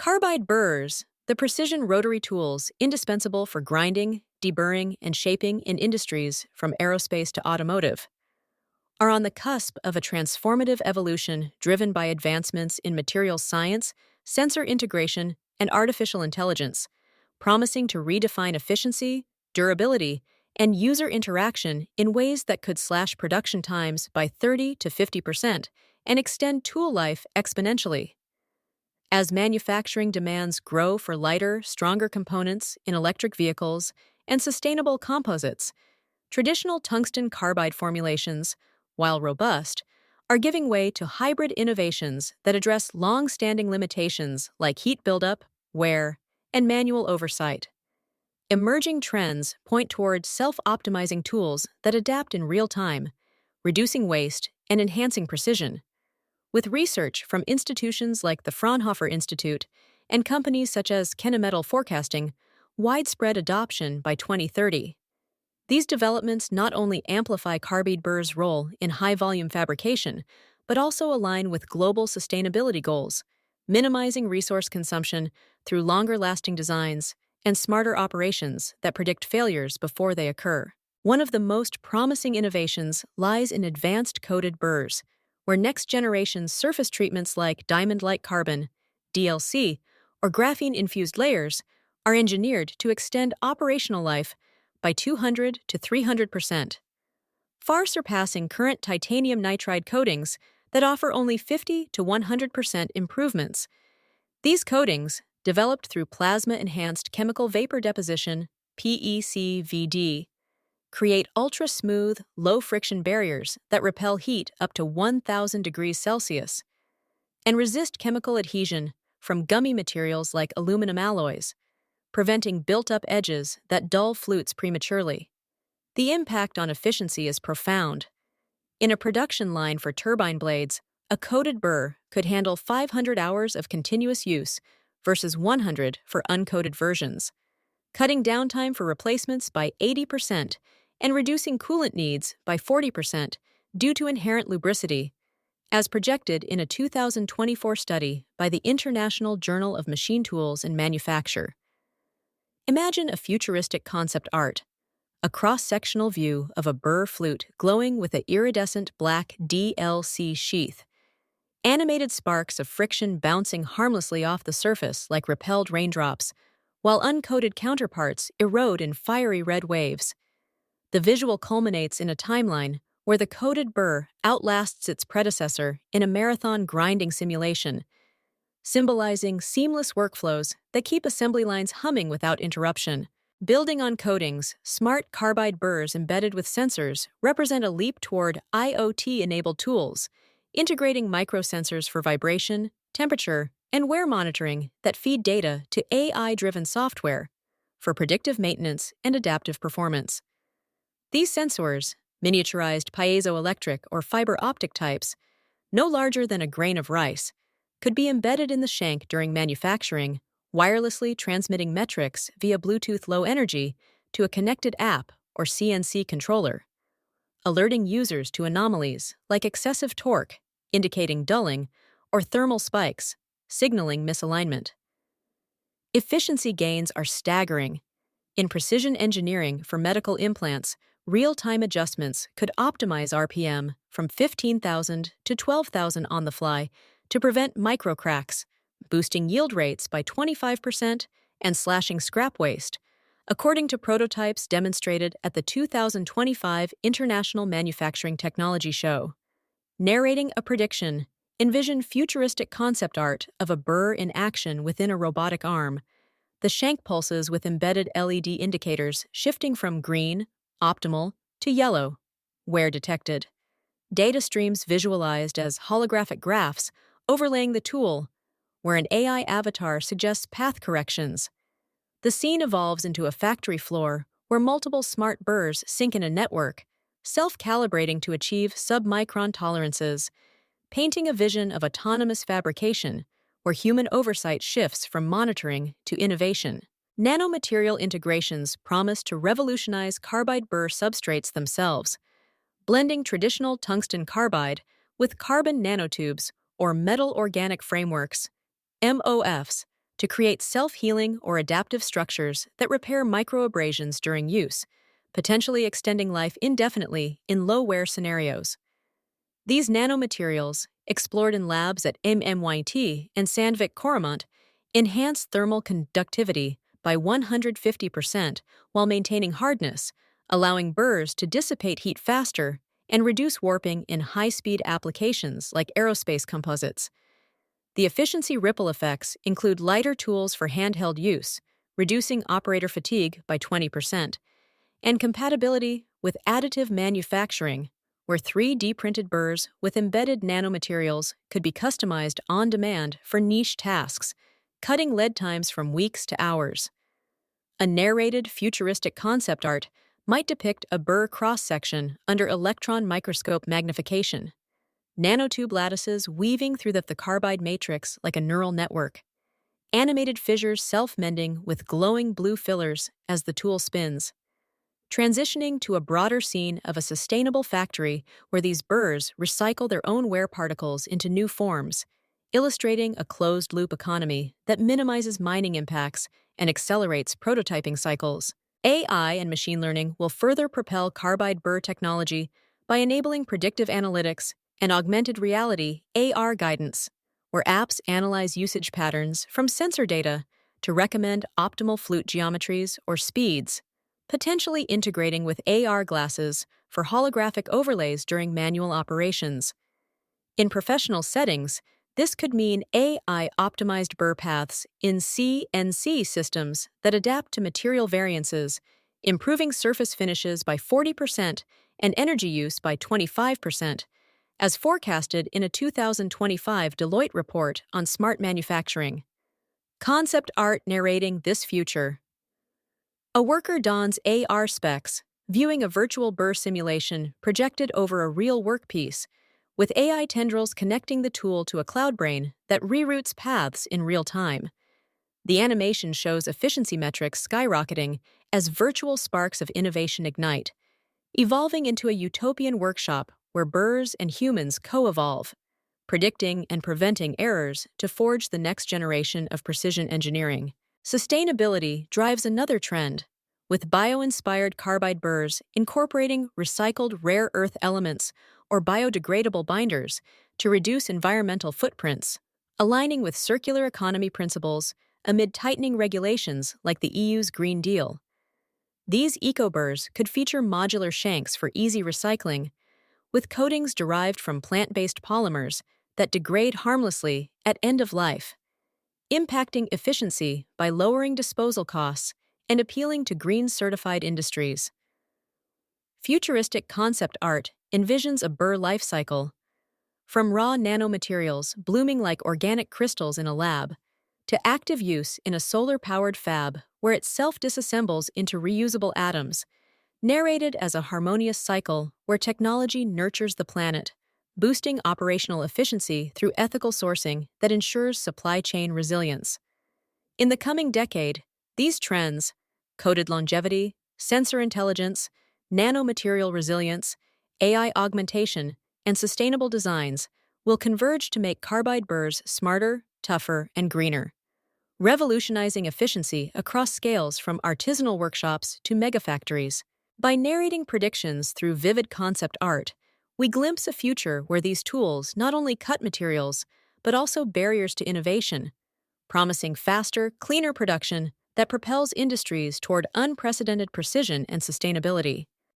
Carbide burrs, the precision rotary tools indispensable for grinding, deburring, and shaping in industries from aerospace to automotive, are on the cusp of a transformative evolution driven by advancements in materials science, sensor integration, and artificial intelligence, promising to redefine efficiency, durability, and user interaction in ways that could slash production times by 30 to 50% and extend tool life exponentially. As manufacturing demands grow for lighter, stronger components in electric vehicles and sustainable composites, traditional tungsten carbide formulations, while robust, are giving way to hybrid innovations that address long-standing limitations like heat buildup, wear, and manual oversight. Emerging trends point toward self-optimizing tools that adapt in real time, reducing waste and enhancing precision. With research from institutions like the Fraunhofer Institute and companies such as Kennametal forecasting widespread adoption by 2030. These developments not only amplify Carbide Burrs' role in high-volume fabrication, but also align with global sustainability goals, minimizing resource consumption through longer-lasting designs and smarter operations that predict failures before they occur. One of the most promising innovations lies in advanced coated burrs, where next-generation surface treatments like diamond-like carbon, DLC, or graphene-infused layers are engineered to extend operational life by 200 to 300%, far surpassing current titanium nitride coatings that offer only 50 to 100% improvements. These coatings, developed through plasma-enhanced chemical vapor deposition (PECVD), create ultra-smooth, low-friction barriers that repel heat up to 1,000 degrees Celsius and resist chemical adhesion from gummy materials like aluminum alloys, preventing built-up edges that dull flutes prematurely. The impact on efficiency is profound. In a production line for turbine blades, a coated burr could handle 500 hours of continuous use versus 100 for uncoated versions, cutting downtime for replacements by 80% and reducing coolant needs by 40% due to inherent lubricity, as projected in a 2024 study by the International Journal of Machine Tools and Manufacture. Imagine a futuristic concept art, a cross-sectional view of a burr flute glowing with an iridescent black DLC sheath, animated sparks of friction bouncing harmlessly off the surface like repelled raindrops, while uncoated counterparts erode in fiery red waves. The visual culminates in a timeline where the coated burr outlasts its predecessor in a marathon grinding simulation, symbolizing seamless workflows that keep assembly lines humming without interruption. Building on coatings, smart carbide burrs embedded with sensors represent a leap toward IoT-enabled tools, integrating microsensors for vibration, temperature, and wear monitoring that feed data to AI-driven software for predictive maintenance and adaptive performance. These sensors, miniaturized piezoelectric or fiber optic types, no larger than a grain of rice, could be embedded in the shank during manufacturing, wirelessly transmitting metrics via Bluetooth Low Energy to a connected app or CNC controller, alerting users to anomalies like excessive torque, indicating dulling, or thermal spikes, signaling misalignment. Efficiency gains are staggering. In precision engineering for medical implants, real-time adjustments could optimize RPM from 15,000 to 12,000 on the fly to prevent microcracks, boosting yield rates by 25% and slashing scrap waste, according to prototypes demonstrated at the 2025 International Manufacturing Technology Show. Narrating a prediction, envision futuristic concept art of a burr in action within a robotic arm, the shank pulses with embedded LED indicators shifting from green, optimal, to yellow, where detected. Data streams visualized as holographic graphs overlaying the tool, where an AI avatar suggests path corrections. The scene evolves into a factory floor where multiple smart burrs sync in a network, self-calibrating to achieve submicron tolerances, painting a vision of autonomous fabrication where human oversight shifts from monitoring to innovation. Nanomaterial integrations promise to revolutionize carbide burr substrates themselves, blending traditional tungsten carbide with carbon nanotubes or metal organic frameworks, MOFs, to create self-healing or adaptive structures that repair microabrasions during use, potentially extending life indefinitely in low-wear scenarios. These nanomaterials, explored in labs at MMYT and Sandvik Coromant, enhance thermal conductivity by 150% while maintaining hardness, allowing burrs to dissipate heat faster and reduce warping in high-speed applications like aerospace composites. The efficiency ripple effects include lighter tools for handheld use, reducing operator fatigue by 20%, and compatibility with additive manufacturing, where 3D printed burrs with embedded nanomaterials could be customized on demand for niche tasks, cutting lead times from weeks to hours. A narrated, futuristic concept art might depict a burr cross-section under electron microscope magnification, nanotube lattices weaving through the carbide matrix like a neural network, animated fissures self-mending with glowing blue fillers as the tool spins. Transitioning to a broader scene of a sustainable factory where these burrs recycle their own wear particles into new forms, illustrating a closed-loop economy that minimizes mining impacts and accelerates prototyping cycles. AI and machine learning will further propel carbide burr technology by enabling predictive analytics and augmented reality (AR) guidance, where apps analyze usage patterns from sensor data to recommend optimal flute geometries or speeds, potentially integrating with AR glasses for holographic overlays during manual operations. In professional settings, this could mean AI-optimized burr paths in CNC systems that adapt to material variances, improving surface finishes by 40% and energy use by 25%, as forecasted in a 2025 Deloitte report on smart manufacturing. Concept art narrating this future. A worker dons AR specs, viewing a virtual burr simulation projected over a real workpiece, with AI tendrils connecting the tool to a cloud brain that reroutes paths in real time. The animation shows efficiency metrics skyrocketing as virtual sparks of innovation ignite, evolving into a utopian workshop where burrs and humans co-evolve, predicting and preventing errors to forge the next generation of precision engineering. Sustainability drives another trend, with bio-inspired carbide burrs incorporating recycled rare earth elements or biodegradable binders to reduce environmental footprints, aligning with circular economy principles amid tightening regulations like the EU's Green Deal. These eco-burrs could feature modular shanks for easy recycling, with coatings derived from plant-based polymers that degrade harmlessly at end of life, impacting efficiency by lowering disposal costs and appealing to green-certified industries. Futuristic concept art envisions a burr life cycle, from raw nanomaterials blooming like organic crystals in a lab, to active use in a solar-powered fab where it self-disassembles into reusable atoms, narrated as a harmonious cycle where technology nurtures the planet, boosting operational efficiency through ethical sourcing that ensures supply chain resilience. In the coming decade, these trends, coded longevity, sensor intelligence, nanomaterial resilience, AI augmentation, and sustainable designs, will converge to make carbide burrs smarter, tougher, and greener, revolutionizing efficiency across scales from artisanal workshops to megafactories. By narrating predictions through vivid concept art, we glimpse a future where these tools not only cut materials, but also barriers to innovation, promising faster, cleaner production that propels industries toward unprecedented precision and sustainability.